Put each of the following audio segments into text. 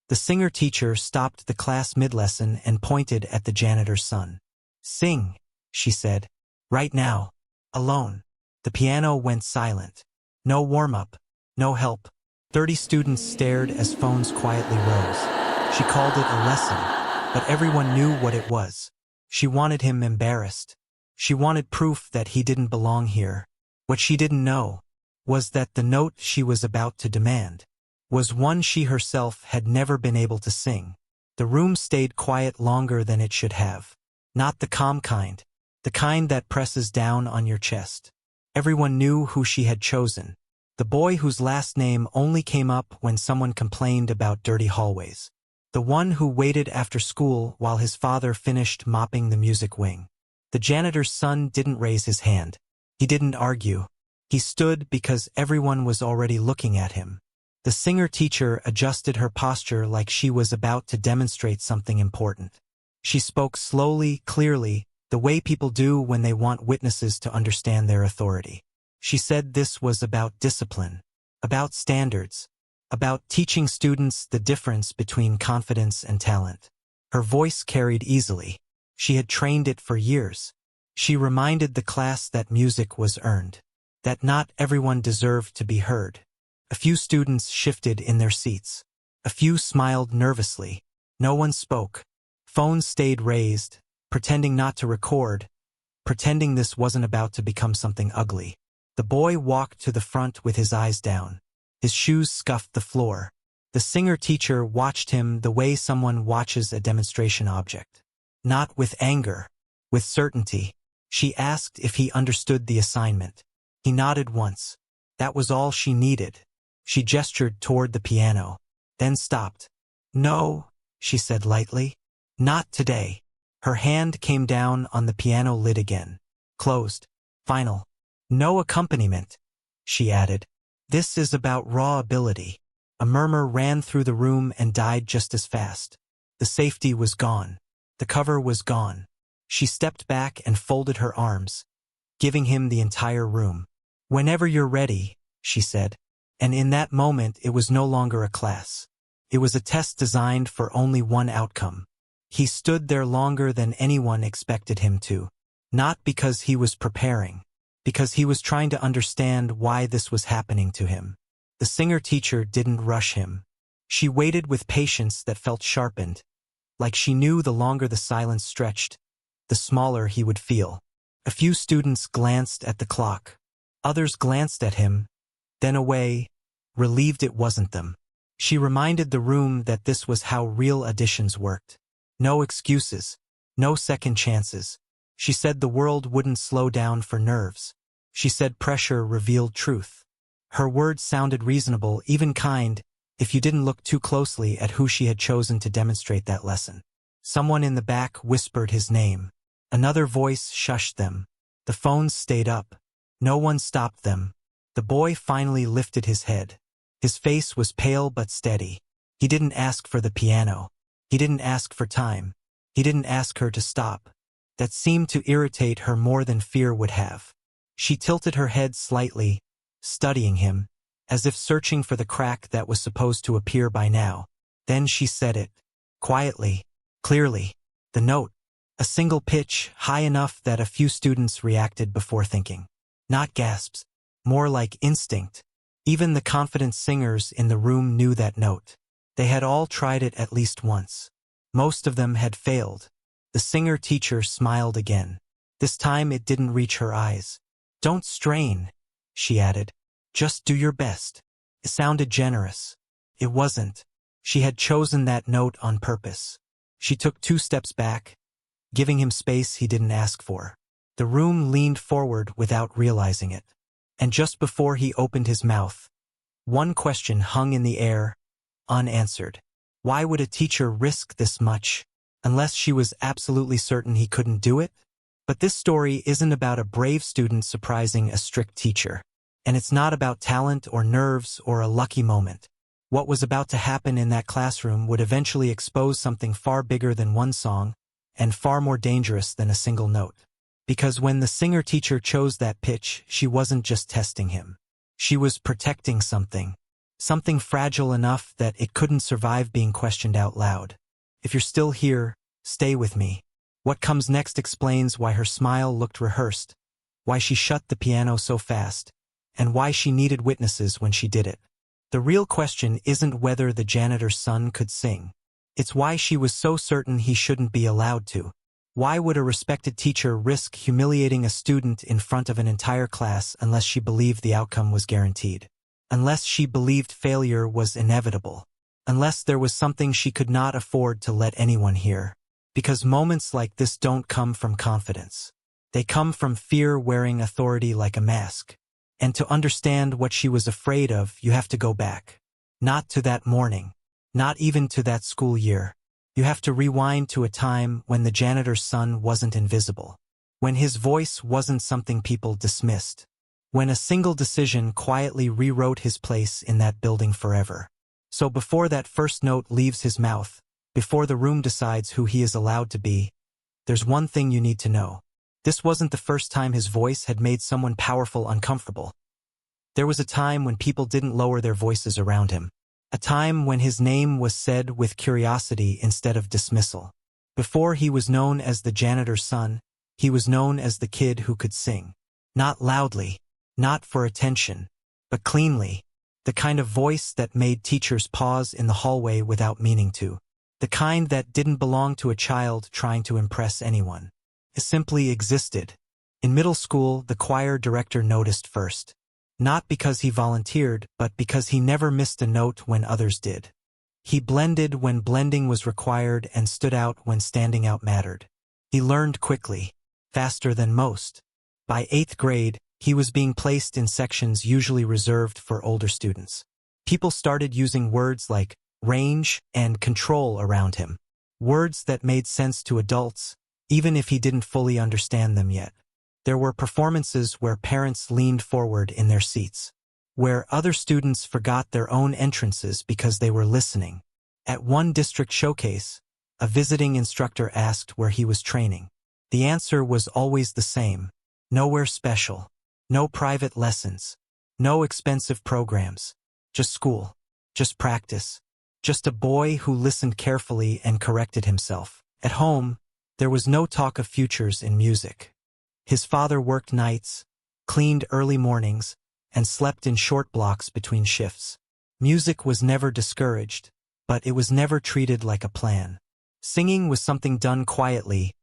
The singer-teacher stopped the class mid-lesson and pointed at the janitor's son. "Sing," she said. "Right now. Alone." The piano went silent. No warm-up. No help. 30 students stared as phones quietly rose. She called it a lesson, but everyone knew what it was. She wanted him embarrassed. She wanted proof that he didn't belong here. What she didn't know was that the note she was about to demand was one she herself had never been able to sing. The room stayed quiet longer than it should have. Not the calm kind, the kind that presses down on your chest. Everyone knew who she had chosen. The boy whose last name only came up when someone complained about dirty hallways. The one who waited after school while his father finished mopping the music wing. The janitor's son didn't raise his hand. He didn't argue. He stood because everyone was already looking at him. The singer-teacher adjusted her posture like she was about to demonstrate something important. She spoke slowly, clearly, the way people do when they want witnesses to understand their authority. She said this was about discipline, about standards, about teaching students the difference between confidence and talent. Her voice carried easily. She had trained it for years. She reminded the class that music was earned, that not everyone deserved to be heard. A few students shifted in their seats. A few smiled nervously. No one spoke. Phones stayed raised, pretending not to record, pretending this wasn't about to become something ugly. The boy walked to the front with his eyes down. His shoes scuffed the floor. The singer-teacher watched him the way someone watches a demonstration object. Not with anger, with certainty. She asked if he understood the assignment. He nodded once. That was all she needed. She gestured toward the piano, then stopped. "No," she said lightly. "Not today." Her hand came down on the piano lid again. Closed. Final. "No accompaniment," she added. "This is about raw ability." A murmur ran through the room and died just as fast. The safety was gone. The cover was gone. She stepped back and folded her arms, giving him the entire room. "Whenever you're ready," she said. And in that moment it was no longer a class. It was a test designed for only one outcome. He stood there longer than anyone expected him to. Not because he was preparing, because he was trying to understand why this was happening to him. The singer-teacher didn't rush him. She waited with patience that felt sharpened, like she knew the longer the silence stretched, the smaller he would feel. A few students glanced at the clock. Others glanced at him, then away, relieved it wasn't them. She reminded the room that this was how real auditions worked. No excuses, no second chances. She said the world wouldn't slow down for nerves. She said pressure revealed truth. Her words sounded reasonable, even kind, if you didn't look too closely at who she had chosen to demonstrate that lesson. Someone in the back whispered his name. Another voice shushed them. The phones stayed up. No one stopped them. The boy finally lifted his head. His face was pale but steady. He didn't ask for the piano. He didn't ask for time. He didn't ask her to stop. That seemed to irritate her more than fear would have. She tilted her head slightly, studying him, as if searching for the crack that was supposed to appear by now. Then she said it. Quietly, clearly. The note. A single pitch, high enough that a few students reacted before thinking. Not gasps. More like instinct. Even the confident singers in the room knew that note. They had all tried it at least once. Most of them had failed. The singer-teacher smiled again. This time it didn't reach her eyes. "Don't strain," she added. "Just do your best." It sounded generous. It wasn't. She had chosen that note on purpose. She took 2 steps back, giving him space he didn't ask for. The room leaned forward without realizing it. And just before he opened his mouth, one question hung in the air, unanswered. Why would a teacher risk this much, unless she was absolutely certain he couldn't do it? But this story isn't about a brave student surprising a strict teacher. And it's not about talent or nerves or a lucky moment. What was about to happen in that classroom would eventually expose something far bigger than one song, and far more dangerous than a single note. Because when the singer-teacher chose that pitch, she wasn't just testing him. She was protecting something. something fragile enough that it couldn't survive being questioned out loud. If you're still here, stay with me. What comes next explains why her smile looked rehearsed, why she shut the piano so fast, and why she needed witnesses when she did it. The real question isn't whether the janitor's son could sing. It's why she was so certain he shouldn't be allowed to. Why would a respected teacher risk humiliating a student in front of an entire class unless she believed the outcome was guaranteed? Unless she believed failure was inevitable? Unless there was something she could not afford to let anyone hear? Because moments like this don't come from confidence. They come from fear wearing authority like a mask. And to understand what she was afraid of, you have to go back. Not to that morning. Not even to that school year. You have to rewind to a time when the janitor's son wasn't invisible. When his voice wasn't something people dismissed. When a single decision quietly rewrote his place in that building forever. So before that first note leaves his mouth, before the room decides who he is allowed to be, there's one thing you need to know. This wasn't the first time his voice had made someone powerful uncomfortable. There was a time when people didn't lower their voices around him. A time when his name was said with curiosity instead of dismissal. Before he was known as the janitor's son, he was known as the kid who could sing. Not loudly, not for attention, but cleanly. The kind of voice that made teachers pause in the hallway without meaning to. The kind that didn't belong to a child trying to impress anyone. It simply existed. In middle school, the choir director noticed first. Not because he volunteered, but because he never missed a note when others did. He blended when blending was required and stood out when standing out mattered. He learned quickly, faster than most. By 8th grade, he was being placed in sections usually reserved for older students. People started using words like range and control around him. Words that made sense to adults, even if he didn't fully understand them yet. There were performances where parents leaned forward in their seats, where other students forgot their own entrances because they were listening. At one district showcase, a visiting instructor asked where he was training. The answer was always the same: nowhere special, no private lessons, no expensive programs, just school, just practice, just a boy who listened carefully and corrected himself. At home, there was no talk of futures in music. His father worked nights, cleaned early mornings, and slept in short blocks between shifts. Music was never discouraged, but it was never treated like a plan. Singing was something done quietly,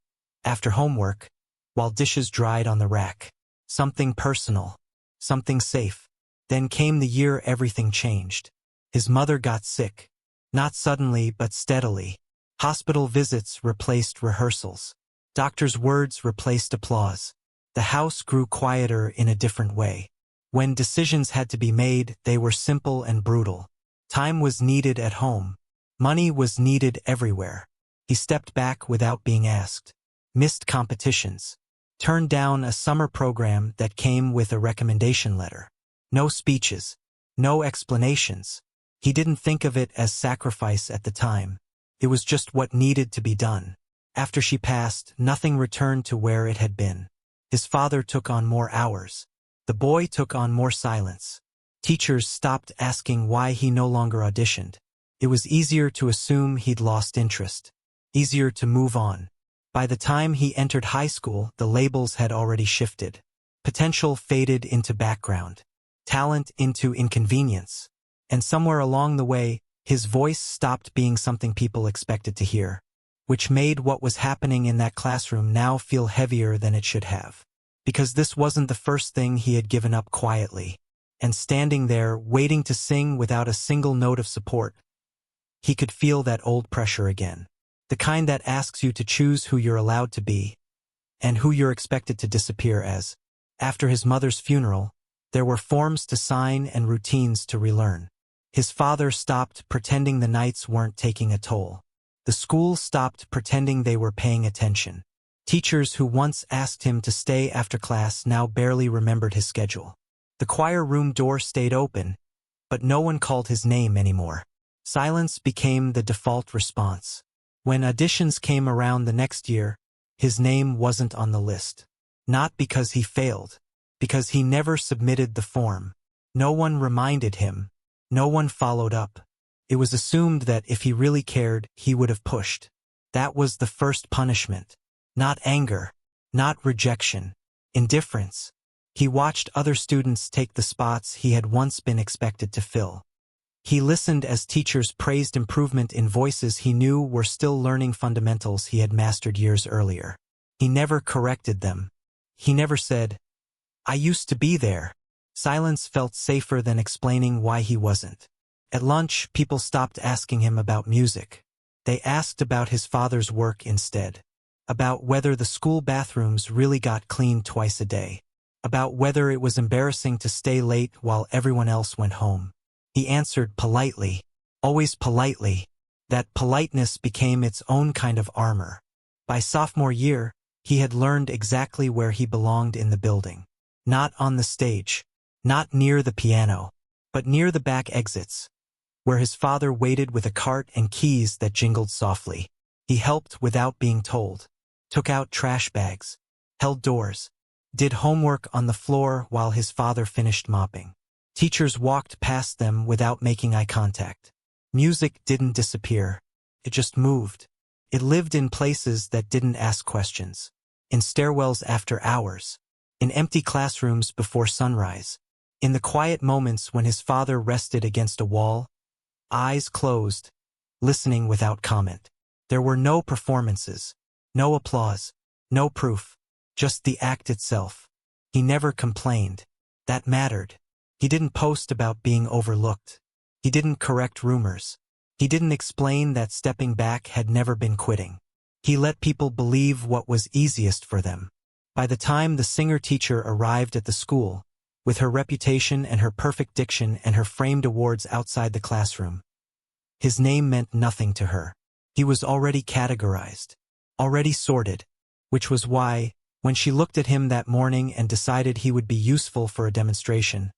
after homework, while dishes dried on the rack. Something personal, something safe. Then came the year everything changed. His mother got sick. Not suddenly, but steadily. Hospital visits replaced rehearsals. Doctors' words replaced applause. The house grew quieter in a different way. When decisions had to be made, they were simple and brutal. Time was needed at home. Money was needed everywhere. He stepped back without being asked. Missed competitions. Turned down a summer program that came with a recommendation letter. No speeches. No explanations. He didn't think of it as sacrifice at the time. It was just what needed to be done. After she passed, nothing returned to where it had been. His father took on more hours. The boy took on more silence. Teachers stopped asking why he no longer auditioned. It was easier to assume he'd lost interest. Easier to move on. By the time he entered high school, the labels had already shifted. Potential faded into background. Talent into inconvenience. And somewhere along the way, his voice stopped being something people expected to hear. Which made what was happening in that classroom now feel heavier than it should have. Because this wasn't the first thing he had given up quietly. And standing there, waiting to sing without a single note of support, he could feel that old pressure again. The kind that asks you to choose who you're allowed to be, and who you're expected to disappear as. After his mother's funeral, there were forms to sign and routines to relearn. His father stopped pretending the nights weren't taking a toll. The school stopped pretending they were paying attention. Teachers who once asked him to stay after class now barely remembered his schedule. The choir room door stayed open, but no one called his name anymore. Silence became the default response. When auditions came around the next year, his name wasn't on the list. Not because he failed, because he never submitted the form. No one reminded him. No one followed up. It was assumed that if he really cared, he would have pushed. That was the first punishment. Not anger, not rejection, indifference. He watched other students take the spots he had once been expected to fill. He listened as teachers praised improvement in voices he knew were still learning fundamentals he had mastered years earlier. He never corrected them. He never said, "I used to be there." Silence felt safer than explaining why he wasn't. At lunch, people stopped asking him about music. They asked about his father's work instead. About whether the school bathrooms really got cleaned twice a day. About whether it was embarrassing to stay late while everyone else went home. He answered politely, always politely. That politeness became its own kind of armor. By sophomore year, he had learned exactly where he belonged in the building. Not on the stage, not near the piano, but near the back exits, where his father waited with a cart and keys that jingled softly. He helped without being told, took out trash bags, held doors, did homework on the floor while his father finished mopping. Teachers walked past them without making eye contact. Music didn't disappear. It just moved. It lived in places that didn't ask questions. In stairwells after hours. In empty classrooms before sunrise. In the quiet moments when his father rested against a wall, eyes closed, listening without comment. There were no performances, no applause, no proof, just the act itself. He never complained. That mattered. He didn't post about being overlooked. He didn't correct rumors. He didn't explain that stepping back had never been quitting. He let people believe what was easiest for them. By the time the singer-teacher arrived at the school, with her reputation and her perfect diction and her framed awards outside the classroom, his name meant nothing to her. He was already categorized, already sorted, which was why, when she looked at him that morning and decided he would be useful for a demonstration,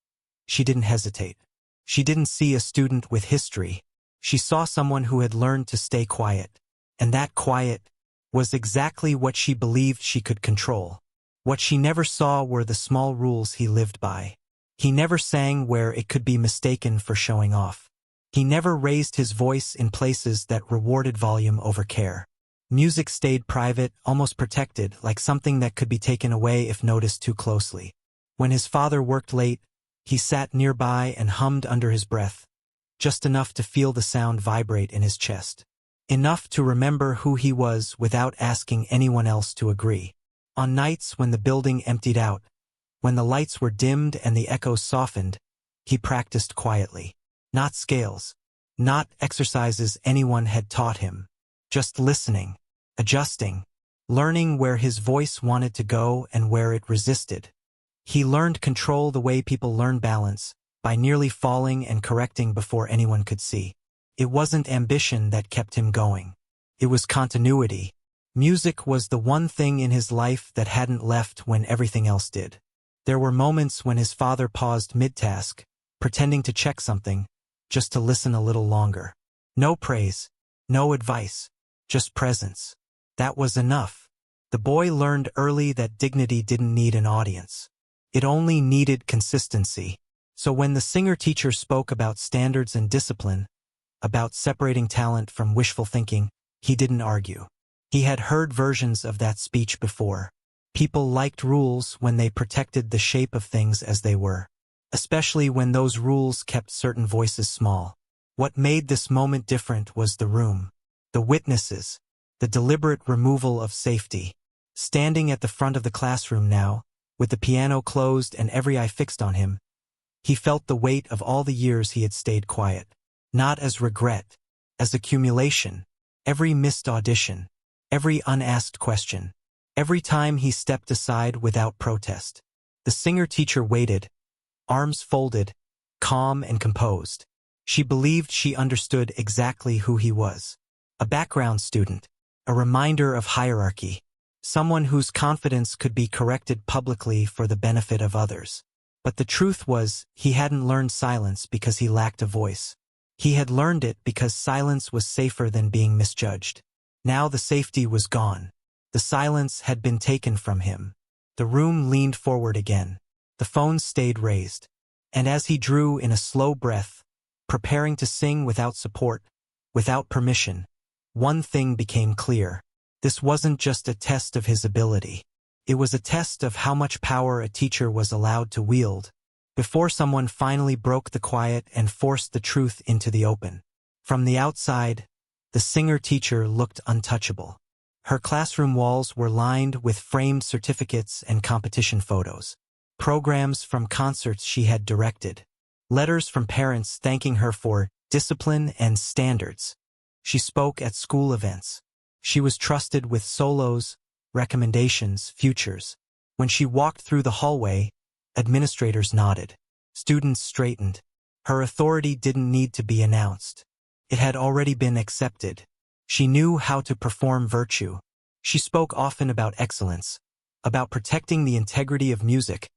she didn't hesitate. She didn't see a student with history. She saw someone who had learned to stay quiet. And that quiet was exactly what she believed she could control. What she never saw were the small rules he lived by. He never sang where it could be mistaken for showing off. He never raised his voice in places that rewarded volume over care. Music stayed private, almost protected, like something that could be taken away if noticed too closely. When his father worked late, he sat nearby and hummed under his breath, just enough to feel the sound vibrate in his chest. Enough to remember who he was without asking anyone else to agree. On nights when the building emptied out, when the lights were dimmed and the echoes softened, he practiced quietly. Not scales, not exercises anyone had taught him, just listening, adjusting, learning where his voice wanted to go and where it resisted. He learned control the way people learn balance, by nearly falling and correcting before anyone could see. It wasn't ambition that kept him going. It was continuity. Music was the one thing in his life that hadn't left when everything else did. There were moments when his father paused mid-task, pretending to check something, just to listen a little longer. No praise, no advice, just presence. That was enough. The boy learned early that dignity didn't need an audience. It only needed consistency. So when the singer-teacher spoke about standards and discipline, about separating talent from wishful thinking, he didn't argue. He had heard versions of that speech before. People liked rules when they protected the shape of things as they were, especially when those rules kept certain voices small. What made this moment different was the room, the witnesses, the deliberate removal of safety. Standing at the front of the classroom now, with the piano closed and every eye fixed on him, he felt the weight of all the years he had stayed quiet. Not as regret, as accumulation. Every missed audition, every unasked question, every time he stepped aside without protest. The singer-teacher waited, arms folded, calm and composed. She believed she understood exactly who he was. A background student, a reminder of hierarchy. Someone whose confidence could be corrected publicly for the benefit of others. But the truth was, he hadn't learned silence because he lacked a voice. He had learned it because silence was safer than being misjudged. Now the safety was gone. The silence had been taken from him. The room leaned forward again. The phone stayed raised. And as he drew in a slow breath, preparing to sing without support, without permission. One thing became clear. This wasn't just a test of his ability. It was a test of how much power a teacher was allowed to wield, before someone finally broke the quiet and forced the truth into the open. From the outside, the singer-teacher looked untouchable. Her classroom walls were lined with framed certificates and competition photos, programs from concerts she had directed, letters from parents thanking her for discipline and standards. She spoke at school events. She was trusted with solos, recommendations, futures. When she walked through the hallway, administrators nodded. Students straightened. Her authority didn't need to be announced. It had already been accepted. She knew how to perform virtue. She spoke often about excellence, about protecting the integrity of music,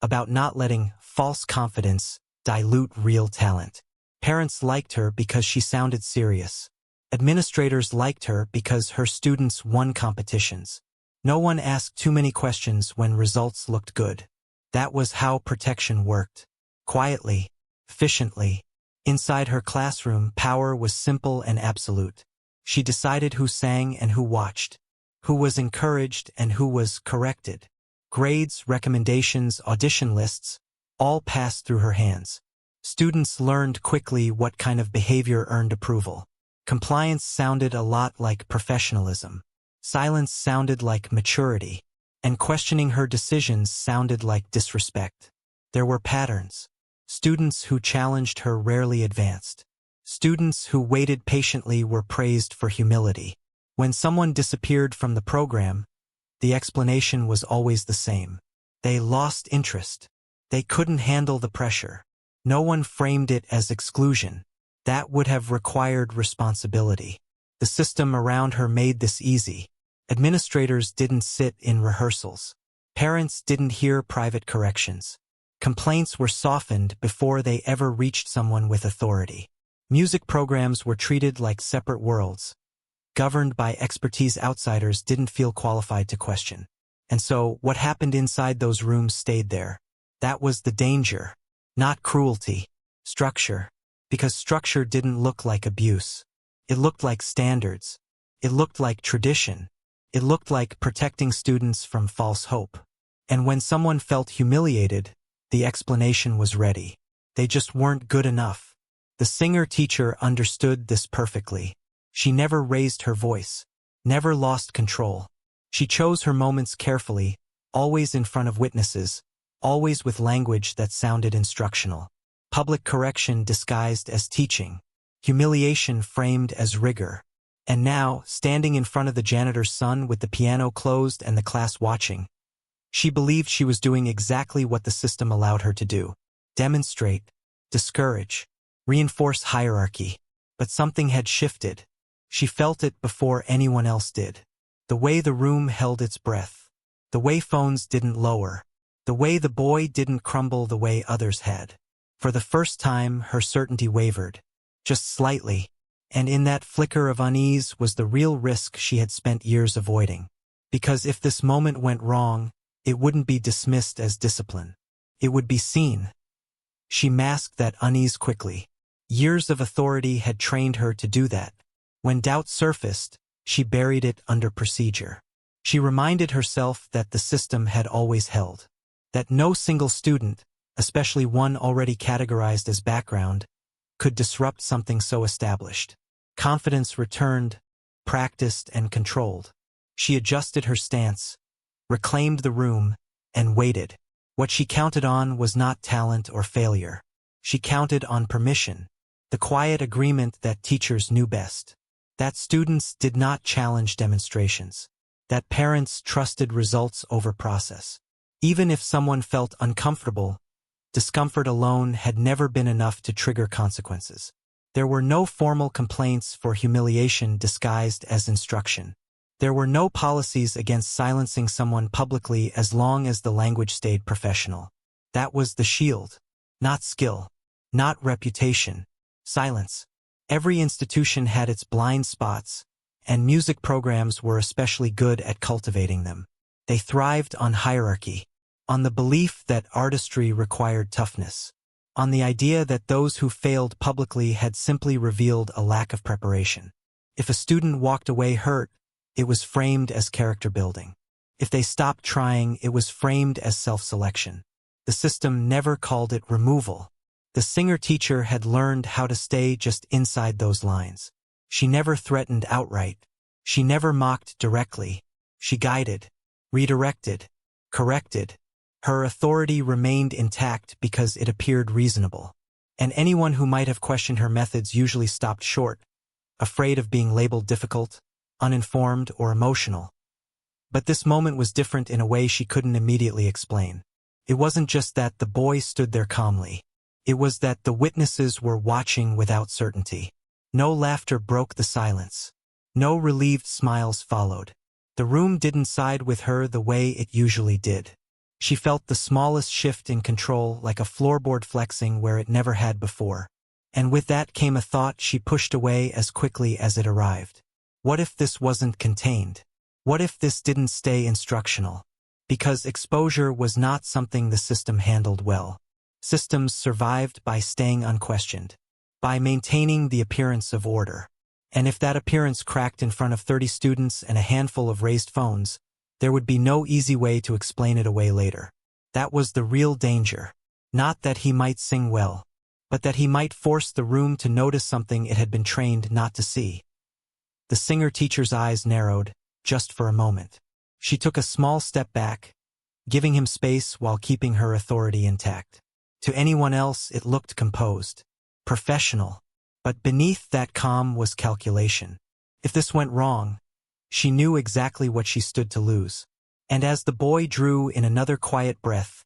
about not letting false confidence dilute real talent. Parents liked her because she sounded serious. Administrators liked her because her students won competitions. No one asked too many questions when results looked good. That was how protection worked. Quietly, efficiently. Inside her classroom, power was simple and absolute. She decided who sang and who watched, who was encouraged and who was corrected. Grades, recommendations, audition lists, all passed through her hands. Students learned quickly what kind of behavior earned approval. Compliance sounded a lot like professionalism. Silence sounded like maturity. And questioning her decisions sounded like disrespect. There were patterns. Students who challenged her rarely advanced. Students who waited patiently were praised for humility. When someone disappeared from the program, the explanation was always the same. They lost interest. They couldn't handle the pressure. No one framed it as exclusion. That would have required responsibility. The system around her made this easy. Administrators didn't sit in rehearsals. Parents didn't hear private corrections. Complaints were softened before they ever reached someone with authority. Music programs were treated like separate worlds, governed by expertise outsiders didn't feel qualified to question. And so, what happened inside those rooms stayed there. That was the danger. Not cruelty. Structure. Because structure didn't look like abuse. It looked like standards. It looked like tradition. It looked like protecting students from false hope. And when someone felt humiliated, the explanation was ready. They just weren't good enough. The singer-teacher understood this perfectly. She never raised her voice, never lost control. She chose her moments carefully, always in front of witnesses, always with language that sounded instructional. Public correction disguised as teaching. Humiliation framed as rigor. And now, standing in front of the janitor's son with the piano closed and the class watching, she believed she was doing exactly what the system allowed her to do. Demonstrate, discourage, reinforce hierarchy. But something had shifted. She felt it before anyone else did. The way the room held its breath. The way phones didn't lower. The way the boy didn't crumble the way others had. For the first time, her certainty wavered. Just slightly. And in that flicker of unease was the real risk she had spent years avoiding. Because if this moment went wrong, it wouldn't be dismissed as discipline. It would be seen. She masked that unease quickly. Years of authority had trained her to do that. When doubt surfaced, she buried it under procedure. She reminded herself that the system had always held. That no single student, especially one already categorized as background, could disrupt something so established. Confidence returned, practiced and controlled. She adjusted her stance, reclaimed the room, and waited. What she counted on was not talent or failure. She counted on permission, the quiet agreement that teachers knew best. That students did not challenge demonstrations. That parents trusted results over process. Even if someone felt uncomfortable, discomfort alone had never been enough to trigger consequences. There were no formal complaints for humiliation disguised as instruction. There were no policies against silencing someone publicly as long as the language stayed professional. That was the shield. Not skill. Not reputation. Silence. Every institution had its blind spots, and music programs were especially good at cultivating them. They thrived on hierarchy, on the belief that artistry required toughness. on the idea that those who failed publicly had simply revealed a lack of preparation. If a student walked away hurt, it was framed as character building. If they stopped trying, it was framed as self-selection. The system never called it removal. The singer-teacher had learned how to stay just inside those lines. She never threatened outright. She never mocked directly. She guided, redirected, corrected. Her authority remained intact because it appeared reasonable. And anyone who might have questioned her methods usually stopped short, afraid of being labeled difficult, uninformed, or emotional. But this moment was different in a way she couldn't immediately explain. It wasn't just that the boy stood there calmly. It was that the witnesses were watching without certainty. No laughter broke the silence. No relieved smiles followed. The room didn't side with her the way it usually did. She felt the smallest shift in control, like a floorboard flexing where it never had before. And with that came a thought she pushed away as quickly as it arrived. What if this wasn't contained? What if this didn't stay instructional? Because exposure was not something the system handled well. Systems survived by staying unquestioned, by maintaining the appearance of order. And if that appearance cracked in front of 30 students and a handful of raised phones, there would be no easy way to explain it away later. That was the real danger. Not that he might sing well, but that he might force the room to notice something it had been trained not to see. The singer-teacher's eyes narrowed, just for a moment. She took a small step back, giving him space while keeping her authority intact. To anyone else, it looked composed, professional, but beneath that calm was calculation. If this went wrong, she knew exactly what she stood to lose. And as the boy drew in another quiet breath,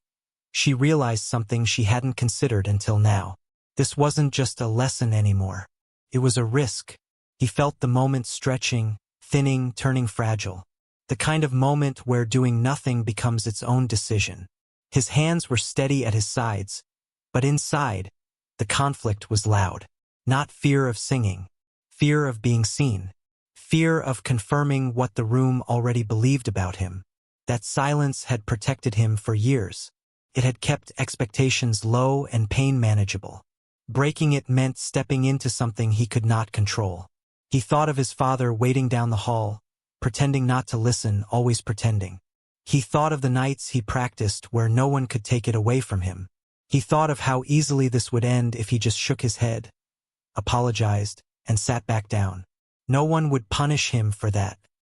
she realized something she hadn't considered until now. This wasn't just a lesson anymore. It was a risk. He felt the moment stretching, thinning, turning fragile. The kind of moment where doing nothing becomes its own decision. His hands were steady at his sides, but inside, the conflict was loud. Not fear of singing, fear of being seen, fear of confirming what the room already believed about him. That silence had protected him for years. It had kept expectations low and pain manageable. Breaking it meant stepping into something he could not control. He thought of his father waiting down the hall, pretending not to listen, always pretending. He thought of the nights he practiced where no one could take it away from him. He thought of how easily this would end if he just shook his head, apologized, and sat back down. No one would punish him for that.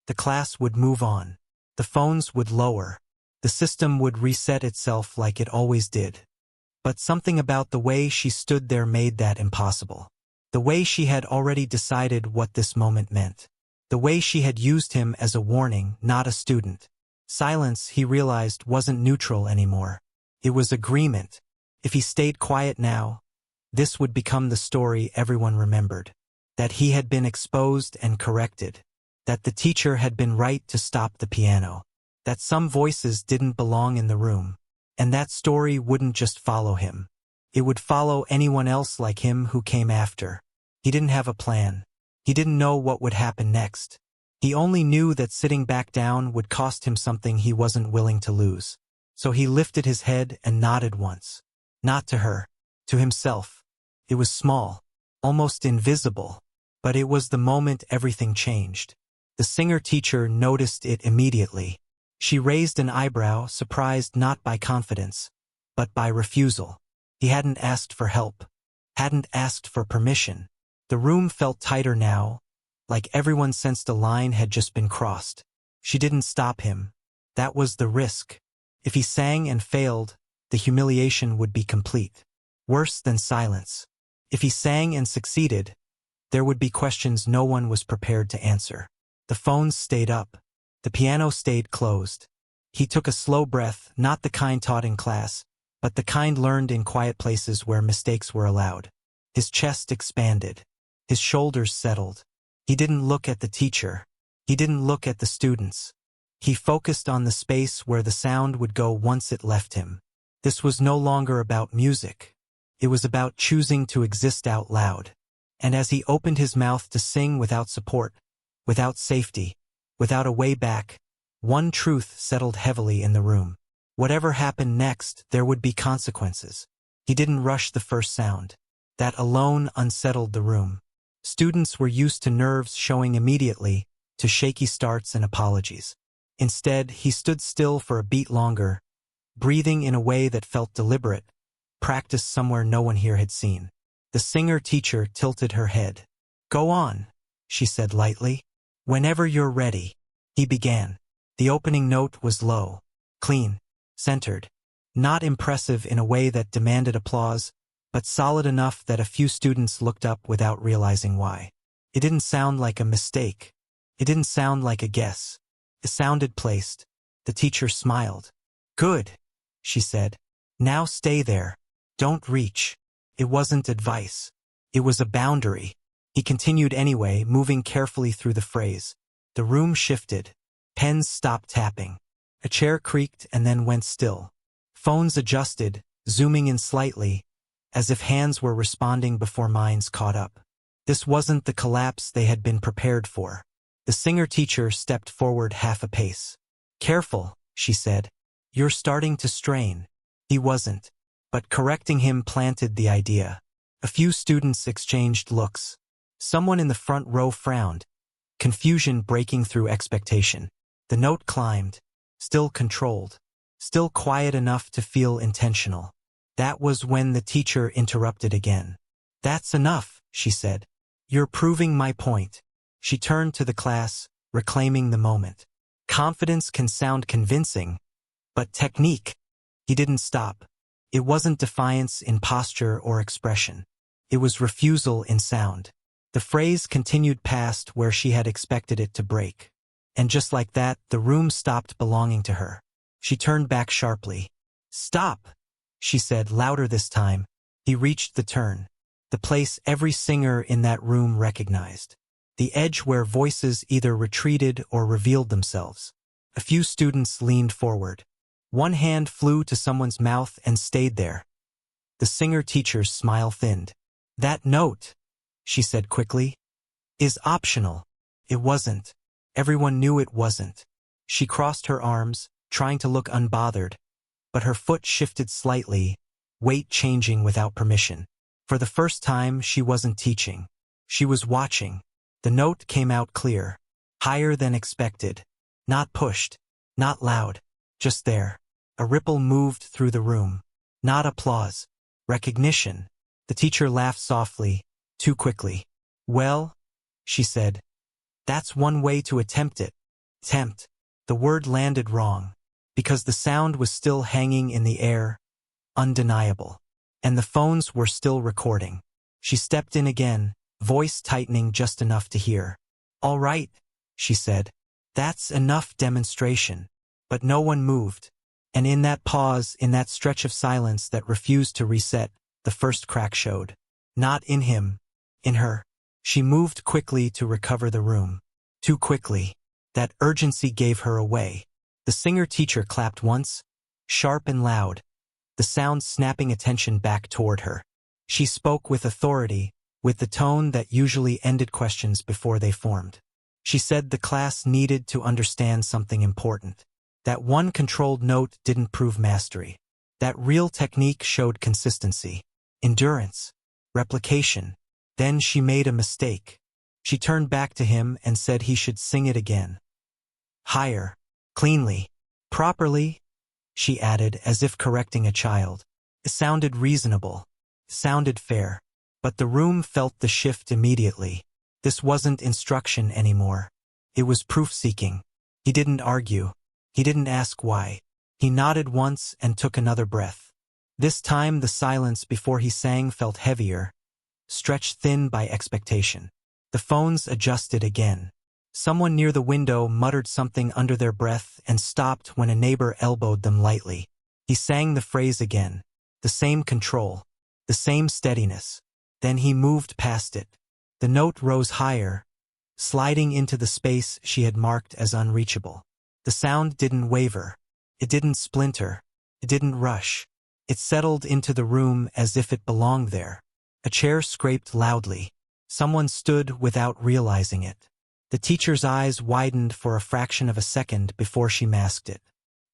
The class would move on. The phones would lower. The system would reset itself like it always did. But something about the way she stood there made that impossible. The way she had already decided what this moment meant. The way she had used him as a warning, not a student. Silence, he realized, wasn't neutral anymore. It was agreement. If he stayed quiet now, this would become the story everyone remembered. That he had been exposed and corrected. That the teacher had been right to stop the piano. That some voices didn't belong in the room. And that story wouldn't just follow him. It would follow anyone else like him who came after. He didn't have a plan. He didn't know what would happen next. He only knew that sitting back down would cost him something he wasn't willing to lose. So he lifted his head and nodded once. Not to her, to himself. It was small, almost invisible, but it was the moment everything changed. The singer-teacher noticed it immediately. She raised an eyebrow, surprised not by confidence, but by refusal. He hadn't asked for help, hadn't asked for permission. The room felt tighter now, like everyone sensed a line had just been crossed. She didn't stop him. That was the risk. If he sang and failed, the humiliation would be complete. Worse than silence. If he sang and succeeded, there would be questions no one was prepared to answer. The phones stayed up. The piano stayed closed. He took a slow breath, not the kind taught in class, but the kind learned in quiet places where mistakes were allowed. His chest expanded. His shoulders settled. He didn't look at the teacher. He didn't look at the students. He focused on the space where the sound would go once it left him. This was no longer about music. It was about choosing to exist out loud. And as he opened his mouth to sing without support, without safety, without a way back, one truth settled heavily in the room. Whatever happened next, there would be consequences. He didn't rush the first sound. That alone unsettled the room. Students were used to nerves showing immediately, to shaky starts and apologies. Instead, he stood still for a beat longer, breathing in a way that felt deliberate, practiced somewhere no one here had seen. The singer-teacher tilted her head. "Go on," she said lightly. "Whenever you're ready." He began. The opening note was low, clean, centered, not impressive in a way that demanded applause, but solid enough that a few students looked up without realizing why. It didn't sound like a mistake. It didn't sound like a guess. It sounded placed. The teacher smiled. "Good," she said. "Now stay there. Don't reach." It wasn't advice. It was a boundary. He continued anyway, moving carefully through the phrase. The room shifted. Pens stopped tapping. A chair creaked and then went still. Phones adjusted, zooming in slightly, as if hands were responding before minds caught up. This wasn't the collapse they had been prepared for. The singer-teacher stepped forward half a pace. "Careful," she said. "You're starting to strain." He wasn't, but correcting him planted the idea. A few students exchanged looks. Someone in the front row frowned, confusion breaking through expectation. The note climbed, still controlled, still quiet enough to feel intentional. That was when the teacher interrupted again. "That's enough," she said. "You're proving my point." She turned to the class, reclaiming the moment. Confidence can sound convincing, but technique. He didn't stop. It wasn't defiance in posture or expression. It was refusal in sound. The phrase continued past where she had expected it to break. And just like that, the room stopped belonging to her. She turned back sharply. "Stop," she said, louder this time. He reached the turn. The place every singer in that room recognized. The edge where voices either retreated or revealed themselves. A few students leaned forward. One hand flew to someone's mouth and stayed there. The singer-teacher's smile thinned. "That note," she said quickly, "is optional." It wasn't. Everyone knew it wasn't. She crossed her arms, trying to look unbothered, but her foot shifted slightly, weight changing without permission. For the first time, she wasn't teaching. She was watching. The note came out clear, higher than expected. Not pushed, not loud, just there. A ripple moved through the room. Not applause. Recognition. The teacher laughed softly, too quickly. "Well," she said, "that's one way to attempt it." Tempt. The word landed wrong, because the sound was still hanging in the air, undeniable. And the phones were still recording. She stepped in again, voice tightening just enough to hear. "All right," she said. "That's enough demonstration." But no one moved. And in that pause, in that stretch of silence that refused to reset, the first crack showed. Not in him, in her. She moved quickly to recover the room. Too quickly. That urgency gave her away. The singer-teacher clapped once, sharp and loud, the sound snapping attention back toward her. She spoke with authority, with the tone that usually ended questions before they formed. She said the class needed to understand something important. That one controlled note didn't prove mastery. That real technique showed consistency, endurance, replication. Then she made a mistake. She turned back to him and said he should sing it again. Higher, cleanly, properly, she added as if correcting a child. It sounded reasonable, sounded fair. But the room felt the shift immediately. This wasn't instruction anymore. It was proof-seeking. He didn't argue. He didn't ask why. He nodded once and took another breath. This time the silence before he sang felt heavier, stretched thin by expectation. The phones adjusted again. Someone near the window muttered something under their breath and stopped when a neighbor elbowed them lightly. He sang the phrase again. The same control. The same steadiness. Then he moved past it. The note rose higher, sliding into the space she had marked as unreachable. The sound didn't waver. It didn't splinter. It didn't rush. It settled into the room as if it belonged there. A chair scraped loudly. Someone stood without realizing it. The teacher's eyes widened for a fraction of a second before she masked it.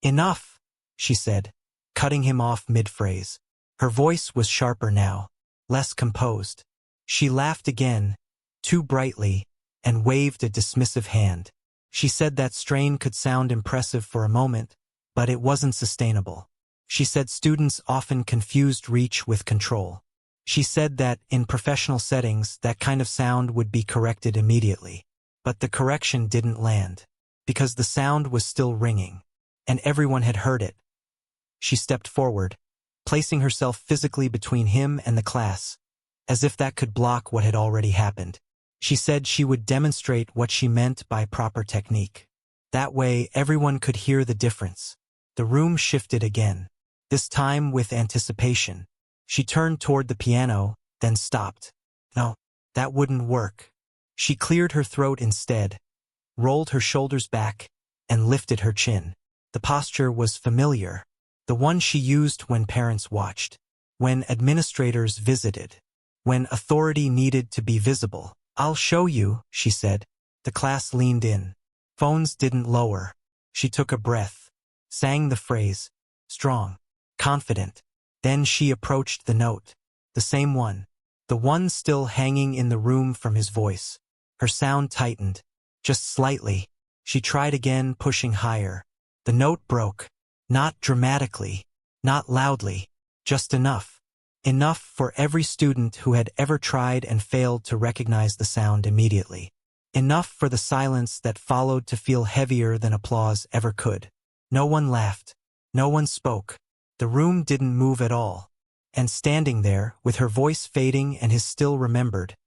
"Enough," she said, cutting him off mid-phrase. Her voice was sharper now, less composed. She laughed again, too brightly, and waved a dismissive hand. She said that strain could sound impressive for a moment, but it wasn't sustainable. She said students often confused reach with control. She said that, in professional settings, that kind of sound would be corrected immediately. But the correction didn't land, because the sound was still ringing, and everyone had heard it. She stepped forward, placing herself physically between him and the class, as if that could block what had already happened. She said she would demonstrate what she meant by proper technique. That way, everyone could hear the difference. The room shifted again, this time with anticipation. She turned toward the piano, then stopped. No, that wouldn't work. She cleared her throat instead, rolled her shoulders back, and lifted her chin. The posture was familiar, the one she used when parents watched, when administrators visited, when authority needed to be visible. "I'll show you," she said. The class leaned in. Phones didn't lower. She took a breath, sang the phrase, strong, confident. Then she approached the note, the same one, the one still hanging in the room from his voice. Her sound tightened, just slightly. She tried again, pushing higher. The note broke, not dramatically, not loudly, just enough. Enough for every student who had ever tried and failed to recognize the sound immediately. Enough for the silence that followed to feel heavier than applause ever could. No one laughed. No one spoke. The room didn't move at all. And standing there, with her voice fading and his still remembered,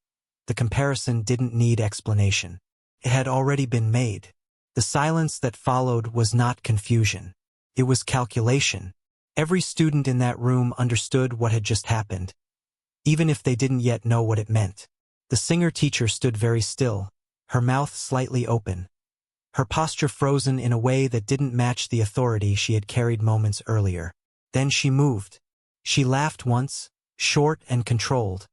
the comparison didn't need explanation. It had already been made. The silence that followed was not confusion. It was calculation. Every student in that room understood what had just happened, even if they didn't yet know what it meant. The singer-teacher stood very still, her mouth slightly open, her posture frozen in a way that didn't match the authority she had carried moments earlier. Then she moved. She laughed once, short and controlled,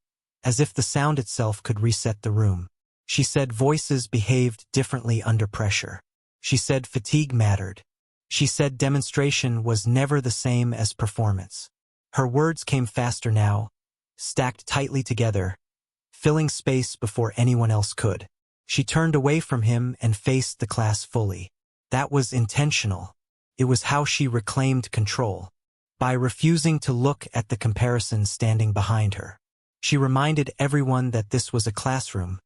as if the sound itself could reset the room. She said voices behaved differently under pressure. She said fatigue mattered. She said demonstration was never the same as performance. Her words came faster now, stacked tightly together, filling space before anyone else could. She turned away from him and faced the class fully. That was intentional. It was how she reclaimed control. By refusing to look at the comparison standing behind her. She reminded everyone that this was a classroom,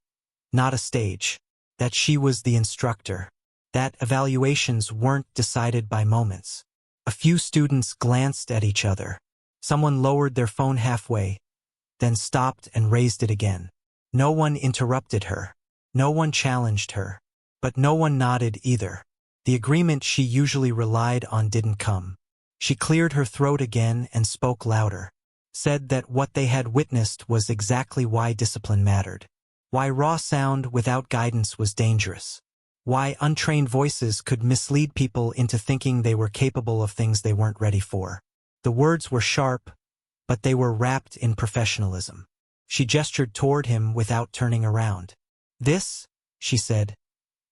not a stage, that she was the instructor, that evaluations weren't decided by moments. A few students glanced at each other. Someone lowered their phone halfway, then stopped and raised it again. No one interrupted her. No one challenged her. But no one nodded either. The agreement she usually relied on didn't come. She cleared her throat again and spoke louder. Said that what they had witnessed was exactly why discipline mattered. Why raw sound without guidance was dangerous. Why untrained voices could mislead people into thinking they were capable of things they weren't ready for. The words were sharp, but they were wrapped in professionalism. She gestured toward him without turning around. "This," she said,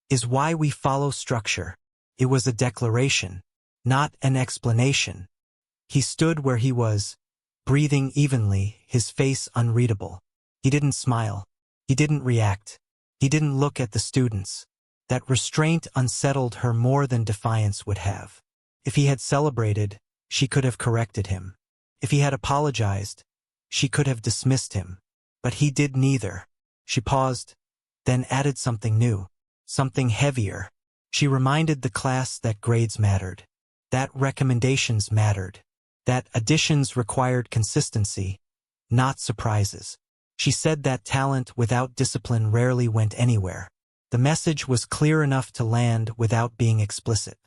"is why we follow structure." It was a declaration, not an explanation. He stood where he was, breathing evenly, his face unreadable. He didn't smile. He didn't react. He didn't look at the students. That restraint unsettled her more than defiance would have. If he had celebrated, she could have corrected him. If he had apologized, she could have dismissed him. But he did neither. She paused, then added something new, something heavier. She reminded the class that grades mattered, that recommendations mattered, that additions required consistency, not surprises. She said that talent without discipline rarely went anywhere. The message was clear enough to land without being explicit.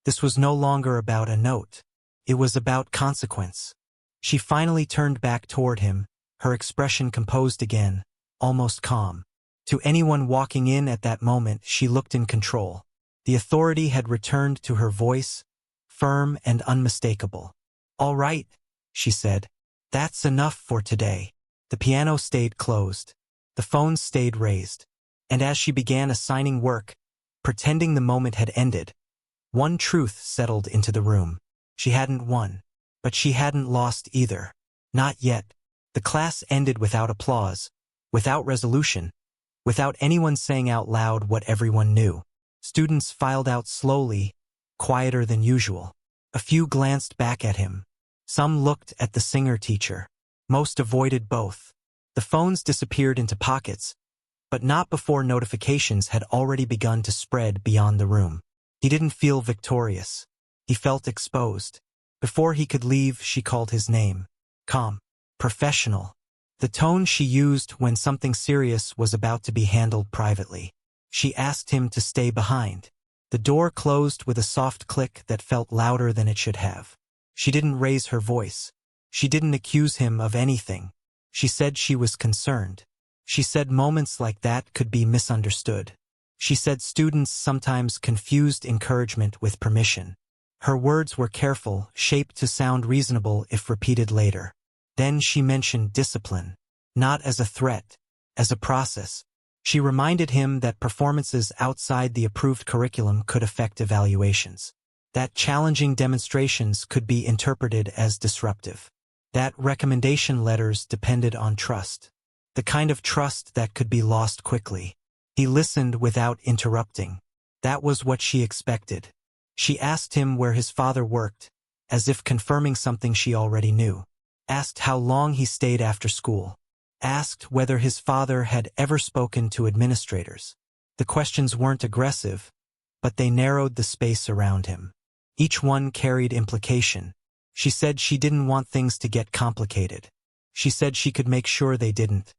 This was no longer about a note. It was about consequence. She finally turned back toward him, her expression composed again, almost calm. To anyone walking in at that moment, she looked in control. The authority had returned to her voice, firm and unmistakable. "All right," she said. "That's enough for today." The piano stayed closed. The phone stayed raised. And as she began assigning work, pretending the moment had ended, one truth settled into the room. She hadn't won, but she hadn't lost either. Not yet. The class ended without applause, without resolution, without anyone saying out loud what everyone knew. Students filed out slowly, quieter than usual. A few glanced back at him. Some looked at the singer teacher. Most avoided both. The phones disappeared into pockets, but not before notifications had already begun to spread beyond the room. He didn't feel victorious. He felt exposed. Before he could leave, she called his name. Calm. Professional. The tone she used when something serious was about to be handled privately. She asked him to stay behind. The door closed with a soft click that felt louder than it should have. She didn't raise her voice. She didn't accuse him of anything. She said she was concerned. She said moments like that could be misunderstood. She said students sometimes confused encouragement with permission. Her words were careful, shaped to sound reasonable if repeated later. Then she mentioned discipline. Not as a threat, as a process. She reminded him that performances outside the approved curriculum could affect evaluations. That challenging demonstrations could be interpreted as disruptive. That recommendation letters depended on trust. The kind of trust that could be lost quickly. He listened without interrupting. That was what she expected. She asked him where his father worked, as if confirming something she already knew. Asked how long he stayed after school. Asked whether his father had ever spoken to administrators. The questions weren't aggressive, but they narrowed the space around him. Each one carried implication. She said she didn't want things to get complicated. She said she could make sure they didn't.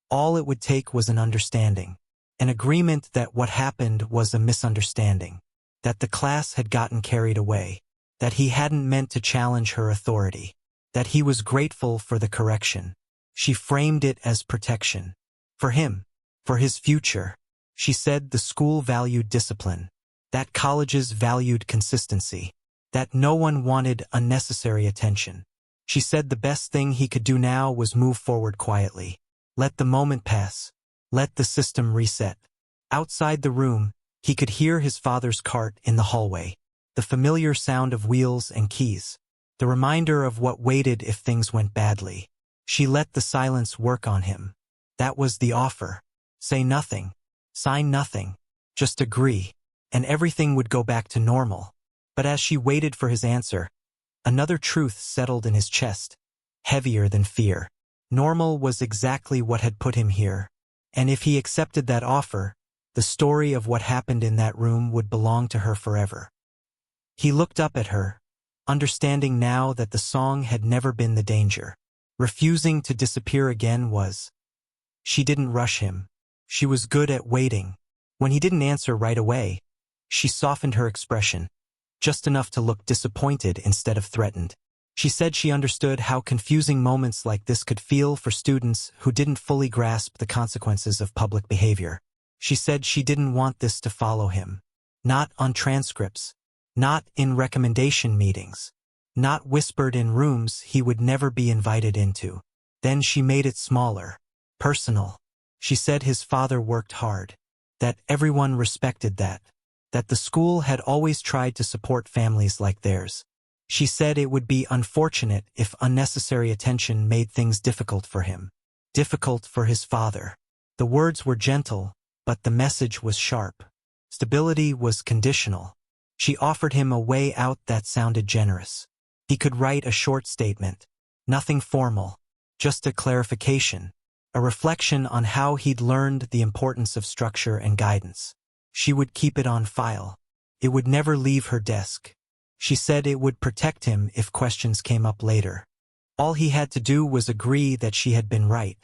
All it would take was an understanding. An agreement that what happened was a misunderstanding. That the class had gotten carried away. That he hadn't meant to challenge her authority. That he was grateful for the correction. She framed it as protection. For him. For his future. She said the school valued discipline. That colleges valued consistency. That no one wanted unnecessary attention. She said the best thing he could do now was move forward quietly. Let the moment pass. Let the system reset. Outside the room, he could hear his father's cart in the hallway. The familiar sound of wheels and keys. The reminder of what waited if things went badly. She let the silence work on him. That was the offer. Say nothing. Sign nothing. Just agree. And everything would go back to normal. But as she waited for his answer, another truth settled in his chest, heavier than fear. Normal was exactly what had put him here. And if he accepted that offer, the story of what happened in that room would belong to her forever. He looked up at her, understanding now that the song had never been the danger. Refusing to disappear again was. She didn't rush him. She was good at waiting. When he didn't answer right away, she softened her expression, just enough to look disappointed instead of threatened. She said she understood how confusing moments like this could feel for students who didn't fully grasp the consequences of public behavior. She said she didn't want this to follow him. Not on transcripts. Not in recommendation meetings. Not whispered in rooms he would never be invited into. Then she made it smaller. Personal. She said his father worked hard. That everyone respected that. That the school had always tried to support families like theirs. She said it would be unfortunate if unnecessary attention made things difficult for him. Difficult for his father. The words were gentle, but the message was sharp. Stability was conditional. She offered him a way out that sounded generous. He could write a short statement. Nothing formal. Just a clarification. A reflection on how he'd learned the importance of structure and guidance. She would keep it on file. It would never leave her desk. She said it would protect him if questions came up later. All he had to do was agree that she had been right.